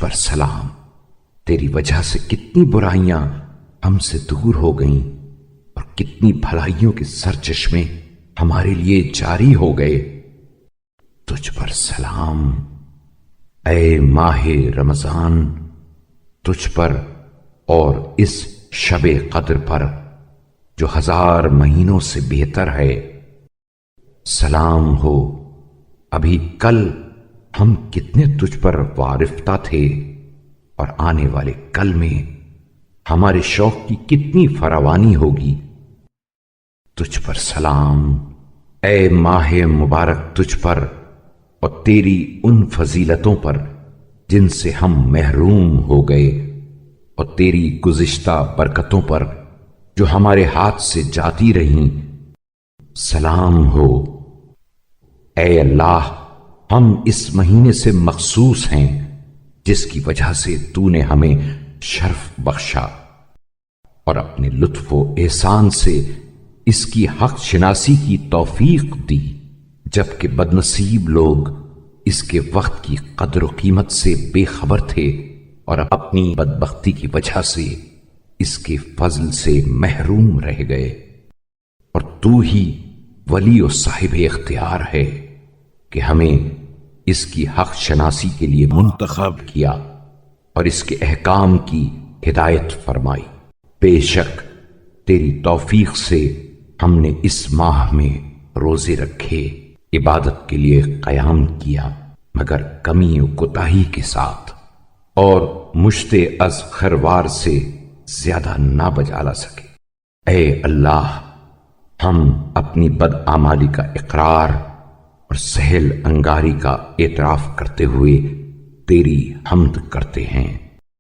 پر سلام، تیری وجہ سے کتنی برائیاں ہم سے دور ہو گئیں اور کتنی بھلائیوں کے سرچشمے ہمارے لیے جاری ہو گئے۔ تجھ پر سلام اے ماہ رمضان، تجھ پر اور اس شب قدر پر جو 1000 مہینوں سے بہتر ہے سلام ہو۔ ابھی کل ہم کتنے تجھ پر وارفتہ تھے اور آنے والے کل میں ہمارے شوق کی کتنی فراوانی ہوگی۔ تجھ پر سلام اے ماہ مبارک، تجھ پر اور تیری ان فضیلتوں پر جن سے ہم محروم ہو گئے، اور تیری گزشتہ برکتوں پر جو ہمارے ہاتھ سے جاتی رہیں سلام ہو۔ اے اللہ، ہم اس مہینے سے مخصوص ہیں جس کی وجہ سے تو نے ہمیں شرف بخشا اور اپنے لطف و احسان سے اس کی حق شناسی کی توفیق دی، جبکہ بدنصیب لوگ اس کے وقت کی قدر و قیمت سے بے خبر تھے اور اپنی بدبختی کی وجہ سے اس کے فضل سے محروم رہ گئے۔ اور تو ہی ولی و صاحب اختیار ہے کہ ہمیں اس کی حق شناسی کے لیے منتخب کیا اور اس کے احکام کی ہدایت فرمائی۔ بے شک تیری توفیق سے ہم نے اس ماہ میں روزے رکھے، عبادت کے لیے قیام کیا، مگر کمی و کوتاہی کے ساتھ، اور مشت از خروار سے زیادہ نہ بجا سکے۔ اے اللہ، ہم اپنی بدعمالی کا اقرار اور سہل انگاری کا اعتراف کرتے ہوئے تیری حمد کرتے ہیں۔